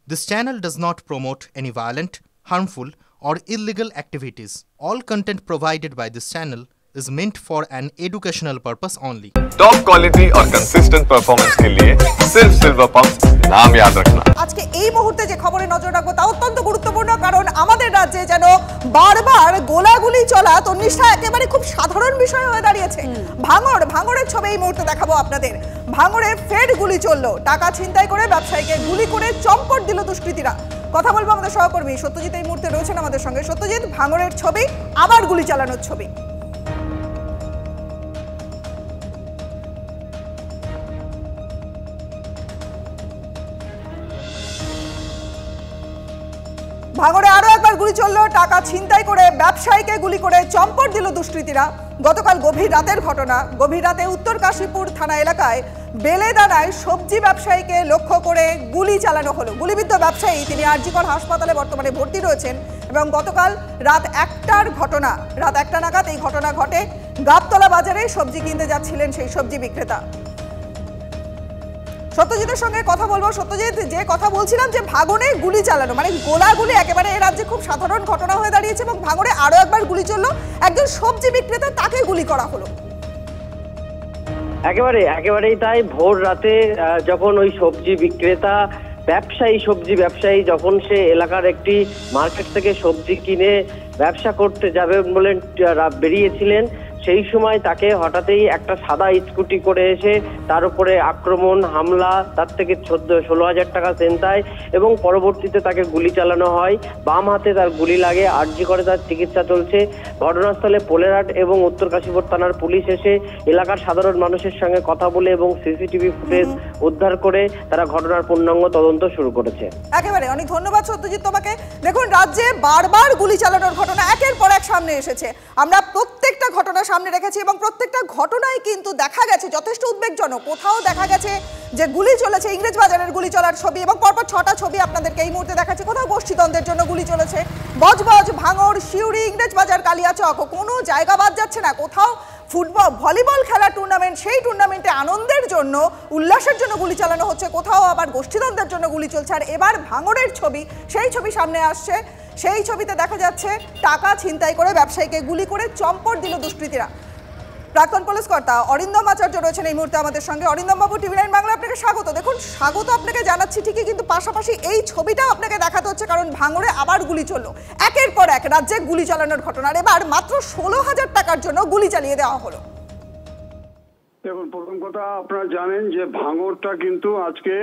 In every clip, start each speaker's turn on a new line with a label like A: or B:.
A: This channel does not promote any violent, harmful, or illegal activities. All content provided by this channel is meant for an educational purpose only.
B: Top quality और consistent performance के लिए सिर्फ silver pumps नाम याद रखना।
C: আজকে এই মুহূর্তে যে খবরে নজর রাখবো তা অত্যন্ত গুরুত্বপূর্ণ, কারণ আমাদের রাজ্যে যেন বারবার গোলাগুলি চলা তন্নিষ্ঠা একেবারে খুব সাধারণ বিষয় হয়ে দাঁড়িয়েছে। ভাঙড়ের ছবি এই মুহূর্তে দেখাবো আপনাদের। ভাঙড়ে ফের গুলি চললো, টাকা ছিনতাই করে ব্যবসায়ীকে গুলি করে চম্পট দিল দুষ্কৃতীরা। কথা বলবো আমাদের সহকর্মী সত্যজিৎ এই মুহূর্তে রয়েছেন আমাদের সঙ্গে। সত্যজিৎ, ভাঙড়ের ছবি, আবার গুলি চালানোর ছবি। ভাঙড়ে আরো একবার গুলি চললো, টাকা ছিনতাই করে ব্যবসায়ীকে গুলি করে চম্পট দিল দুষ্কৃতীরা। গতকাল গভীর রাতের ঘটনা। গভীর রাতে উত্তর কাশীপুর থানা এলাকায় বেলেদানায় সবজি ব্যবসায়ীকে লক্ষ্য করে গুলি চালানো হলো। গুলিবিদ্ধ ব্যবসায়ী তিনি আরজিকর হাসপাতালে বর্তমানে ভর্তি রয়েছেন এবং গতকাল রাত 1টার ঘটনা। রাত 1টা নাগাদ এই ঘটনা ঘটে। গাবতলা বাজারে সবজি কিনতে যাচ্ছিলেন সেই সবজি বিক্রেতা। সত্যজিতের সঙ্গে কথা বলবো। সত্যজিৎ, যে কথা বলছিলাম যে ভাঙড়ে গুলি চালানো মানে গোলাগুলি একেবারে এই রাজ্যে খুব সাধারণ ঘটনা হয়ে দাঁড়িয়েছে এবং ভাঙড়ে আরো একবার গুলি চললো, একজন সবজি বিক্রেতা তাকে গুলি করা হলো।
D: একেবারেই তাই। ভোর রাতে যখন ওই সবজি বিক্রেতা সবজি ব্যবসায়ী যখন সে এলাকার একটি মার্কেট থেকে সবজি কিনে ব্যবসা করতে যাবে বলে বেরিয়েছিলেন, সেই সময় তাকে হঠাৎই একটা সাদা স্কুটি করে এসে তার উপরে আক্রমণ, হামলা, তার থেকে 16,000 টাকা ছিনতাই এবং পরবর্তীতে তাকে গুলি চালানো হয়। বাম হাতে তার গুলি লাগে, আরজি করে তার চিকিৎসা চলছে। ঘটনাস্থলে পোলেরহাট এবং উত্তর কাশীপুর থানার পুলিশ এসে এলাকার সাধারণ মানুষের সঙ্গে কথা বলে এবং সিসিটিভি ফুটেজ উদ্ধার করে তারা ঘটনার পূর্ণাঙ্গ তদন্ত শুরু করেছে।
C: একেবারে অনেক ধন্যবাদ সত্যজিৎ তোমাকে। দেখুন, রাজ্যে বারবার গুলি চালানোর ঘটনা একের পর এক সামনে এসেছে। আমরা প্রত্যেকটা ঘটনা সামনে রেখেছি এবং প্রত্যেকটা ঘটনায় কিন্তু দেখা গেছে যথেষ্ট উদ্বেগজনক। কোথাও দেখা গেছে যে গুলি চলেছে, ইংরেজ বাজারের গুলি চলার ছবি এবং পরপর 6টা ছবি আপনাদেরকে এই মুহূর্তে দেখাচ্ছি। কোথাও গোষ্ঠীদ্বন্দ্বের জন্য গুলি চলেছে। বজবজ, ভাঙড়, শিউরি, ইংরেজ বাজার, কালিয়াচক, কোনো জায়গা বাদ যাচ্ছে না। কোথাও ফুটবল, ভলিবল খেলা টুর্নামেন্ট, সেই টুর্নামেন্টে আনন্দের জন্য, উল্লাসের জন্য গুলি চালানো হচ্ছে। কোথাও আবার গোষ্ঠীদ্বন্দ্বের জন্য গুলি চলছে। আর এবার ভাঙড়ের ছবি, সেই ছবি সামনে আসছে। সেই ছবিতে দেখা যাচ্ছে টাকা ছিনতাই করে ব্যবসায়ীকে গুলি করে চম্পট দিল দুষ্কৃতীরা। প্রাক্তন পুলিশ কর্তা অরিন্দম আচার্য রয়েছেন এই মুহূর্তে আমাদের সঙ্গে। অরিন্দম বাবু, টিভি9 বাংলা আপনাকে স্বাগত। দেখুন, স্বাগত আপনাকে জানাচ্ছি ঠিকই, কিন্তু পাশাপাশি এই ছবিটাও আপনাকে দেখাতে হচ্ছে, কারণ ভাঙড়ে আবার গুলি চললো। একের পর এক রাজ্যে গুলি চালানোর ঘটনা। এবার মাত্র 16,000 টাকার জন্য গুলি চালিয়ে দেওয়া হলো।
E: দেখুন, প্রথম কথা আপনারা জানেন যে ভাঙড়টা কিন্তু আজকে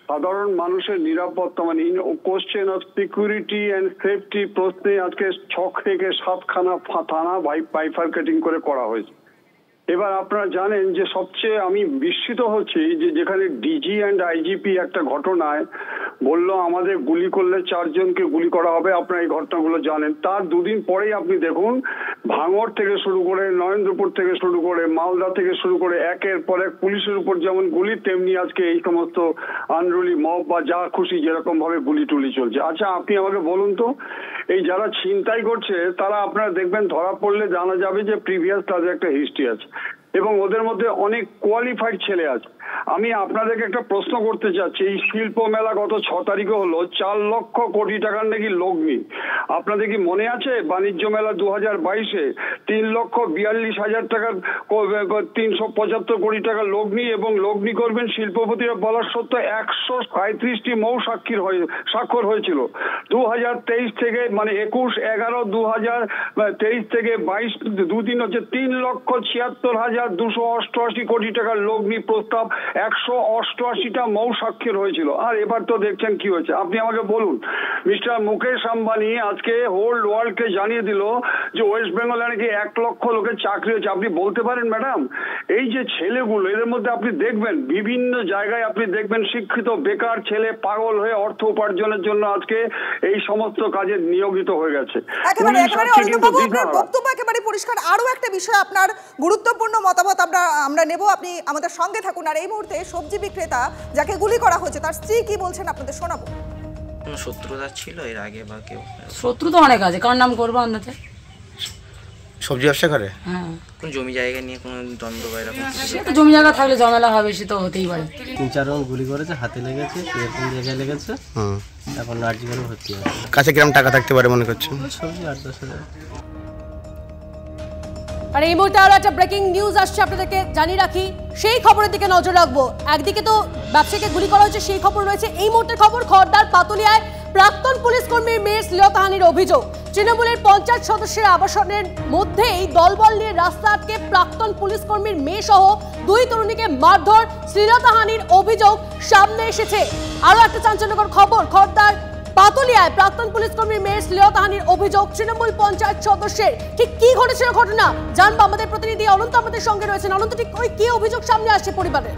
E: সাধারণ মানুষের নিরাপত্তা মানে question of security and safety প্রশ্নে আজকে 6 থেকে 7খানা থানা বাইফার্কেটিং করে করা হয়েছে। এবার আপনারা জানেন যে সবচেয়ে আমি বিস্মিত হচ্ছি যে যেখানে ডিজি অ্যান্ড আইজিপি একটা ঘটনায় বললো আমাদের গুলি করলে 4 জনকে গুলি করা হবে, আপনারা এই ঘটনাগুলো জানেন। তার দুদিন পরেই আপনি দেখুন ভাঙড় থেকে শুরু করে, নরেন্দ্রপুর থেকে শুরু করে, মালদা থেকে শুরু করে একের পর এক পুলিশের উপর যেমন গুলি, তেমনি আজকে এই সমস্ত আনরুলি মব বা যা খুশি যেরকম ভাবে গুলি টুলি চলছে। আচ্ছা, আপনি আমাকে বলুন তো, এই যারা ছিনতাই করছে তারা আপনারা দেখবেন ধরা পড়লে জানা যাবে যে প্রিভিয়াস তাদের একটা হিস্ট্রি আছে এবং ওদের মধ্যে অনেক কোয়ালিফাইড ছেলে আছে। আমি আপনাদেরকে একটা প্রশ্ন করতে চাচ্ছি, এই শিল্প মেলা গত 6 তারিখে হলো, 4 লক্ষ কোটি টাকার নাকি লগ্নি। আপনাদের কি মনে আছে বাণিজ্য মেলা 2022-এ 3,42,000 টাকার 375 কোটি টাকা লগ্নি এবং লগ্নি করবেন শিল্পপতিরা বলার সত্ত্বেও 137টি মৌ স্বাক্ষর হয়েছিল। 2023 থেকে মানে 21/11/2023 থেকে 22 দুদিন হচ্ছে 3,76,288 কোটি টাকার লগ্নি প্রস্তাব, 188টা মৌ স্বাক্ষর হয়েছিল। আর এবার তো দেখছেন কি হয়েছে। আপনি আমাকে বলুন, মিস্টার মুকেশ আম্বানি আজকে হোল ওয়ার্ল্ডকে জানিয়ে দিল যে ওয়েস্ট বেঙ্গলে নাকি 1 লক্ষ লোকের চাকরি হয়েছে। আপনি বলতে পারেন ম্যাডাম, এই যে ছেলেগুলো, এদের মধ্যে আপনি দেখবেন বিভিন্ন জায়গায় আপনি দেখবেন শিক্ষিত বেকার ছেলে পাগল হয়ে অর্থ উপার্জনের জন্য আজকে এই সমস্ত কাজে নিয়োজিত হয়ে গেছে।
C: বক্তব্য একেবারে পরিষ্কার। আরো একটা বিষয়, আপনার গুরুত্বপূর্ণ মতামত আমরা নেব, আপনি আমাদের সঙ্গে থাকুন। আর এই মুহূর্তে সবজি বিক্রেতা যাকে গুলি করা হয়েছে তার স্ত্রী কি বলছেন আপনাদের শোনাবো।
F: শত্রুতা ছিল এর আগে বা কেউ?
G: শত্রু তো অনেক আছে, কার নাম করবো আপনাদের?
F: সবজি ব্যবসা করে?
G: হ্যাঁ।
F: কোন জমি জায়গা নিয়ে কোনো দ্বন্দ্ব বা এরকম?
G: সে তো জমি জায়গা থাকলে ঝামেলা হবে, সে তো হতেই পারে।
H: 3-4 রাউন্ড গুলি করেছে, হাতে লেগেছে, এরকম জায়গায় লেগেছে। এখন নার্জিগঞ্জ ভর্তি আছে।
F: কাছে কিরম টাকা থাকতে পারে মনে করছেন?
H: সবজি 8-10 হাজার।
I: আর এই মুহূর্তে আরো একটা ব্রেকিং নিউজ আসছে, আপনাদেরকে জানিয়ে রাখি, সেই খবরের দিকে নজর রাখবো। একদিকে তো ব্যবসায়ীকে গুলি করা হয়েছে, সেই খবর রয়েছে। এই মুহূর্তের খবর, খড়দার পাতুলিয়ায় প্রাক্তন পুলিশ কর্মীর মেয়ের শ্লীলতাহানির অভিযোগ। তৃণমূলের পঞ্চায়েত সদস্যের আবাসনের মধ্যেই দলবল নিয়ে রাস্তা আটকে প্রাক্তন পুলিশ কর্মীর মেয়ে সহ 2 তরুণীকে মারধর, শ্লীলতাহানির অভিযোগ সামনে এসেছে। আরো একটা চাঞ্চল্যকর খবর, খড়দার পাতুলিয়ায় প্রাক্তন পুলিশ কর্মীর মেয়ের শ্লীলতাহানির অভিযোগ তৃণমূল পঞ্চায়েত সদস্যের। ঠিক কি ঘটেছিল ঘটনা জানবো, আমাদের প্রতিনিধি অনন্ত আমাদের সঙ্গে রয়েছেন। অনন্ত, ঠিক ওই কি অভিযোগ সামনে আসছে পরিবারের?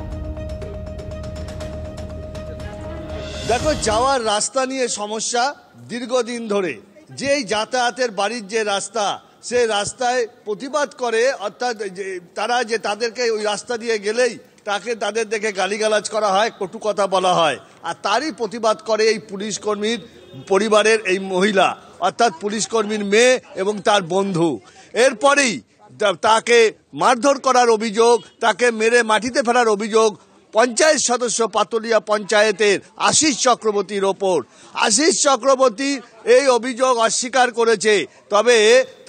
J: দেখো, যাওয়ার রাস্তা নিয়ে সমস্যা দীর্ঘদিন ধরে। যেই যাতায়াতের বাড়ির যে রাস্তা, সেই রাস্তায় প্রতিবাদ করে, অর্থাৎ তারা যে তাদেরকে ওই রাস্তা দিয়ে গেলেই তাদের দেখে গালিগালাজ করা হয়, কটু কথা বলা হয়। আর তারই প্রতিবাদ করে এই পুলিশ কর্মীর পরিবারের এই মহিলা, অর্থাৎ পুলিশ কর্মীর মেয়ে এবং তার বন্ধু। এরপরেই তাকে মারধর করার অভিযোগ, তাকে মেরে মাটিতে ফেলার অভিযোগ পঞ্চায়েত সদস্য পাতুলিয়া পঞ্চায়েতের আশিস চক্রবর্তীর ওপর। আশিস চক্রবর্তী এই অভিযোগ অস্বীকার করেছে, তবে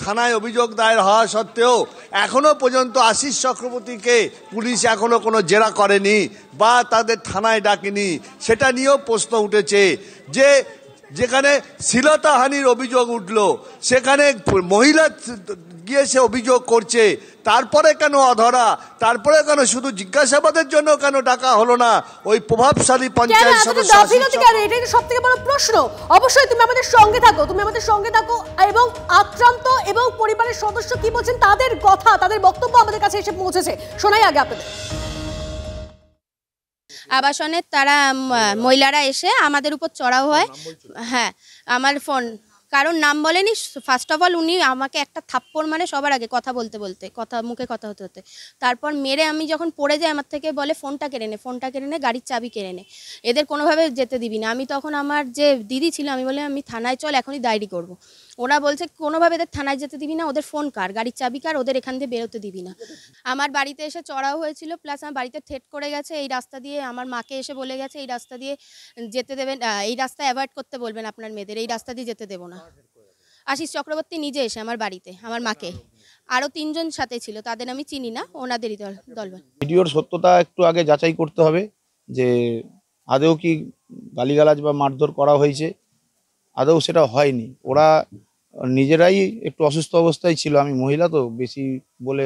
J: থানায় অভিযোগ দায়ের হওয়া সত্ত্বেও এখনো পর্যন্ত আশিস চক্রবর্তীকে পুলিশ এখনো কোনো জেরা করেনি বা তাদের থানায় ডাকেনি। সেটা নিয়েও প্রশ্ন উঠেছে যে যেখানে শ্লীলতাহানির অভিযোগ উঠল, সেখানে মহিলা গিয়ে সে অভিযোগ করছে, তারপরে কেন অধরা, তারপরে কেন শুধু জিজ্ঞাসাবাদের জন্য কেন ডাকা হলো না ওই প্রভাবশালী পঞ্চায়েত সদস্য?
I: এটাই তো সবথেকে বড় প্রশ্ন। অবশ্যই তুমি আমাদের সঙ্গে থাকো, এবং আক্রান্ত এবং পরিবারের সদস্য কি বলছেন তাদের কথা, তাদের বক্তব্য আমাদের কাছে এসে পৌঁছেছে, শোনাই আগে আপনাদের।
K: আবাসনের তারা মহিলারা এসে আমাদের উপর চড়াও হয়। হ্যাঁ, আমার ফোন, কারণ নাম বলেনি। ফার্স্ট অফ অল উনি আমাকে একটা থাপ্পড় মারে সবার আগে, কথা বলতে মুখে কথা হতে। তারপর মেরে আমি যখন পড়ে যাই, আমার থেকে বলে ফোনটা কেড়ে নে, গাড়ির চাবি কেড়ে নে, এদের কোনোভাবে যেতে দিবি না। আমি তখন আমার যে দিদি ছিল, আমি বলে আমি থানায় চল, এখনই ডায়েরি করব। ওরা বলছে কোনোভাবে এদের থানায় যেতে দিবি না, ওদের ফোন কার, গাড়ির চাবি কার, ওদের এখান থেকে বেরোতে দিবি না। আমার বাড়িতে এসে চড়াও হয়েছিল, প্লাস আমার বাড়িতে থ্রেট করে গেছে। এই রাস্তা দিয়ে আমার মাকে এসে বলে গেছে এই রাস্তা দিয়ে যেতে দেবেন, এই রাস্তা অ্যাভয়েড করতে বলবেন আপনার মেয়েদের, এই রাস্তা দিয়ে যেতে দেবো না। আশিস চক্রবর্তী নিজে এসে আমার বাড়িতে আমার মাকে, আরও 3 জন সাথে ছিল, তাদের আমি চিনি না, ওনাদেরই দলবল।
L: ভিডিওর সত্যতা একটু আগে যাচাই করতে হবে যে আদৌ কি গালিগালাজ বা মারধর করা হয়েছে, আদৌ সেটা হয়নি। ওরা নিজেরাই একটু অসুস্থ অবস্থায় ছিল। আমি মহিলা তো, বেশি বলে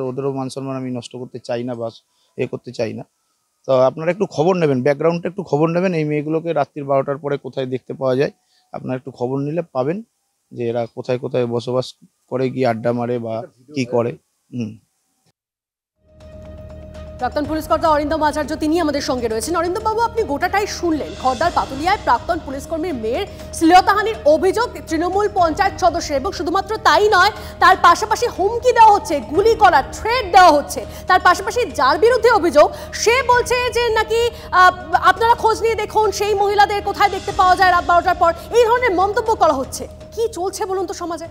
L: ওদেরও মান সম্মান আমি নষ্ট করতে চাই না বা করতে চাই না। তো আপনারা একটু খবর নেবেন, ব্যাকগ্রাউন্ডটা একটু খবর নেবেন। এই মেয়েগুলোকে রাত্রি 12টার পরে কোথায় দেখতে পাওয়া যায়, আপনারা একটু খবর নিলে পাবেন যে এরা কোথায় কোথায় বসবাস করে, গিয়ে আড্ডা মারে বা কি করে।
I: প্রাক্তন পুলিশ কর্তা অরিন্দম আচার্য তিনি আমাদের সঙ্গে রয়েছেন। অরিন্দম বাবু, আপনি গোটাটাই শুনলেন। খড়দার পাতুলিয়ায় প্রাক্তন পুলিশ কর্মীর মেয়ের শ্লীলতাহানির অভিযোগ তৃণমূল পঞ্চায়েত সদস্যের, এবং শুধুমাত্র তাই নয়, তার পাশাপাশি হুমকি দেওয়া হচ্ছে, গুলি করার থ্রেট দেওয়া হচ্ছে। তার পাশাপাশি যার বিরুদ্ধে অভিযোগ, সে বলছে যে নাকি আপনারা খোঁজ নিয়ে দেখুন সেই মহিলাদের কোথায় দেখতে পাওয়া যায় রাত 12টার পর। এই ধরনের মন্তব্য করা হচ্ছে। কি চলছে বলুন তো সমাজে?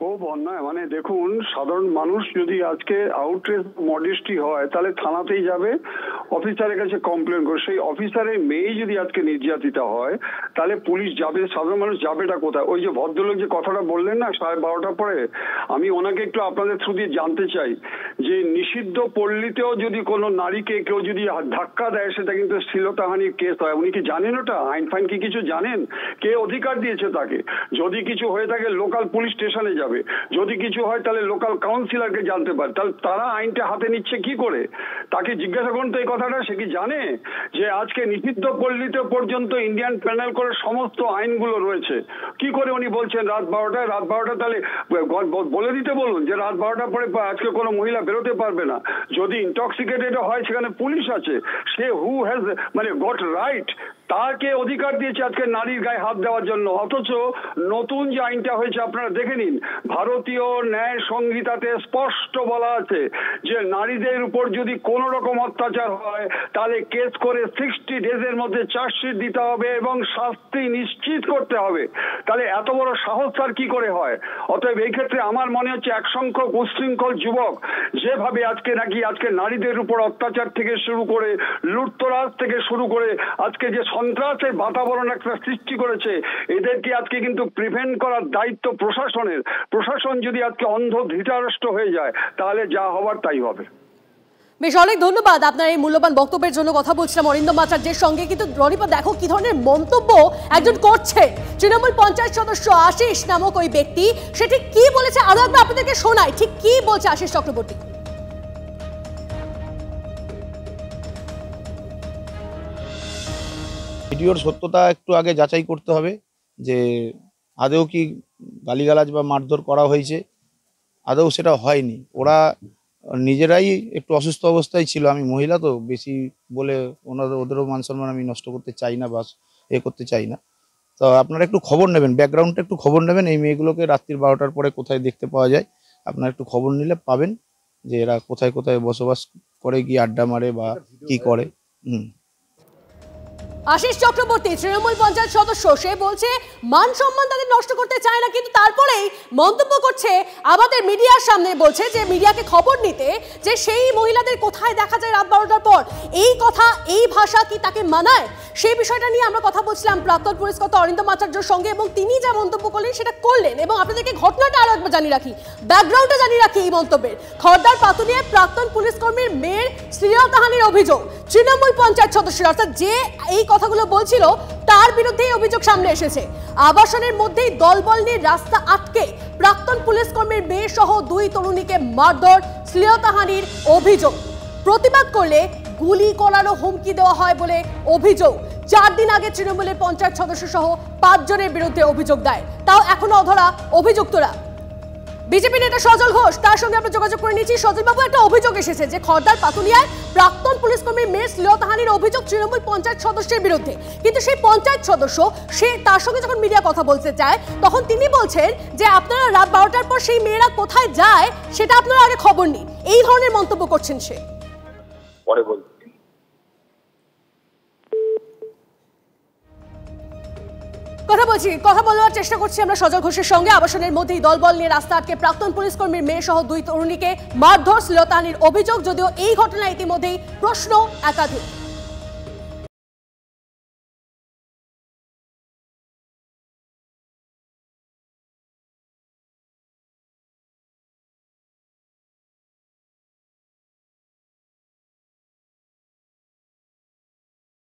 E: খুব অন্যায়। মানে দেখুন, সাধারণ মানুষ যদি আজকে আউটরেজ মডেস্টি হয়, তাহলে থানাতেই যাবে, অফিসারের কাছে কমপ্লেন করে। সেই অফিসারের মেয়ে যদি আজকে নির্যাতিতা হয়, তাহলে পুলিশ যাবে, সাধারণ মানুষ যাবেটা কোথায়? ওই যে ভদ্রলোক যে কথাটা বললেন না 12:30 পরে, আমি ওনাকে একটু আপনাদের থ্রু দিয়ে জানতে চাই যে নিষিদ্ধ পল্লীতেও যদি কোনো নারীকে কেউ যদি ধাক্কা দেয়, সেটা কিন্তু শ্লীলতাহানির কেস হয়। উনি কি জানেন ওটা? আইন ফাইন কি কিছু জানেন? কে অধিকার দিয়েছে তাকে? যদি কিছু হয়ে থাকে লোকাল পুলিশ স্টেশনে যাবে, যদি কিছু হয় তাহলে লোকাল কাউন্সিলরকে জানতে পারে। তাহলে তারা আইনটা হাতে নিচ্ছে কি করে? তাকে জিজ্ঞাসা করুন তো এই কথাটা, সে কি জানে যে আজকে নিষিদ্ধ পল্লীতে পর্যন্ত ইন্ডিয়ান প্যানেল করে সমস্ত আইনগুলো রয়েছে? কি করে উনি বলছেন রাত 12টায়? রাত 12টা তাহলে বলে দিতে বলুন যে রাত 12টার পরে আজকে কোনো মহিলা বেরোতে পারবে না। যদি ইনটক্সিকেটেড হয়, সেখানে পুলিশ আছে, সে হু হ্যাজ মানে গট রাইট তাকে অধিকার দিয়েছে আজকে নারীর গায়ে হাত দেওয়ার জন্য। অথচ নতুন যে আইনটা হয়েছে আপনারা দেখে নিন, ভারতীয় ন্যায় সংহিতাতে স্পষ্ট বলা আছে যে নারীদের উপর যদি কোনো রকম অত্যাচার হয় তাহলে কেস করে 60 ডেজের মধ্যে চার্জশিট দিতে হবে এবং শাস্তি নিশ্চিত করতে হবে। তাহলে এত বড় সাহস তার কি করে হয়? অতএব এই ক্ষেত্রে আমার মনে হচ্ছে এক সংখ্যক উচ্ছৃঙ্খল যুবক যেভাবে আজকে নারীদের উপর অত্যাচার থেকে শুরু করে লুটতরাজ থেকে শুরু করে আজকে যে সন্ত্রাসের বাতাবরণ একটা সৃষ্টি করেছে, এদেরকে আজকে কিন্তু প্রিভেন্ট করার দায়িত্ব প্রশাসনের। প্রশাসন যদি আজকে অন্ধ ধৃতরাষ্ট্র হয়ে যায় তাহলে যা হবার তাই হবে।
I: বেশ, অনেক ধন্যবাদ আপনার এই মূল্যবান বক্তব্যের জন্য। কথা বলছিলাম অরিন্দম আচার্যের সঙ্গে। কিন্তু রনিপা দেখো কি ধরনের মন্তব্য একজন করছে। তৃণমূল পঞ্চায়েত সদস্য আশিস নামক ওই ব্যক্তি সেটি কি বলেছে আরো একবার আপনাদেরকে শোনাই। ঠিক কি বলছে আশিস চক্রবর্তী?
L: ভিডিওর সত্যতা একটু আগে যাচাই করতে হবে যে আদৌ কি গালিগালাজ বা মারধর করা হয়েছে। আদৌ সেটা হয়নি, ওরা নিজেরাই একটু অসুস্থ অবস্থায় ছিল। আমি মহিলা তো বেশি বলে ওদেরও মান সম্মান আমি নষ্ট করতে চাই না বা করতে চাই না। তো আপনারা একটু খবর নেবেন, ব্যাকগ্রাউন্ডটা একটু খবর নেবেন। এই মেয়েগুলোকে রাত্রির 12টার পরে কোথায় দেখতে পাওয়া যায় আপনারা একটু খবর নিলে পাবেন যে এরা কোথায় কোথায় বসবাস করে, গিয়ে আড্ডা মারে বা কি করে।
I: আশিস চক্রবর্তী তৃণমূল পঞ্চায়েত সদস্য, সে বলছে মান সম্মান তাদের নষ্ট করতে চায় না, কিন্তু তারপরেই মন্তব্য করছে আমাদের মিডিয়ার সামনে, বলছে যে মিডিয়াকে খবর নিতে যে সেই মহিলাদের কোথায় দেখা যায় রাত 12টার পর। এই কথা, এই ভাষা কি তাকে মানায়? সেই বিষয়টা নিয়ে আমরা কথা বলছিলাম প্রাক্তন পুলিশ কর্তা অরিন্দম আচার্যের সঙ্গে, এবং তিনি যা মন্তব্য করলেন সেটা করলেন। এবং আপনাদেরকে ঘটনাটা আরো একবার জানিয়ে রাখি, ব্যাকগ্রাউন্ডটা জানিয়ে রাখি এই মন্তব্যের। খড়দার পাতুলিয়ায় প্রাক্তন পুলিশ কর্মীর মেয়ের শ্লীলতাহানির অভিযোগ। তৃণমূল পঞ্চায়েত সদস্য অর্থাৎ যে এই কথাগুলো বলছিল তার বিরুদ্ধেই অভিযোগ সামনে এসেছে। আবাসনের মধ্যেই দলবল নিয়ে রাস্তা আটকে প্রাক্তন পুলিশ কর্মীর মেয়ে সহ 2 তরুণীকে মারধর, শ্লীলতাহানির অভিযোগ। প্রতিবাদ করলে গুলি করারও হুমকি দেওয়া হয় বলে অভিযোগ। 4 দিন আগে তৃণমূলের পঞ্চায়েত সদস্য সহ 5 জনের বিরুদ্ধে অভিযোগ দেয়, তাও এখনো অধরা অভিযুক্তরা। বিজেপি নেতা সজল ঘোষ, তার সঙ্গে আমরা যোগাযোগ করে নিয়েছি। সজল বাবু, একটা অভিযোগ এসেছে যে খড়দার পাতুলিয়ায় প্রাক্তন পুলিশ কর্মীর মেয়ের শ্লীলতাহানির অভিযোগ তৃণমূল পঞ্চায়েত সদস্যের বিরুদ্ধে, কিন্তু সেই পঞ্চায়েত সদস্য সে তার সঙ্গে যখন মিডিয়া কথা বলতে চায় তখন তিনি বলছেন যে আপনারা রাত 12টার পর সেই মেয়েরা কোথায় যায় সেটা আপনারা আগে খবর নিন। এই ধরনের মন্তব্য করছেন সে।
M: পরে বল
I: কথা বলার চেষ্টা করছি আমরা সজল ঘোষের সঙ্গে। আবাসনের মধ্যেই দলবল নিয়ে রাস্তা আটকে প্রাক্তন পুলিশ কর্মীর মেয়ে সহ 2 তরুণীকে মারধর, শ্লীলতাহানির অভিযোগ। যদিও এই ঘটনায় ইতিমধ্যেই প্রশ্ন একাধিক।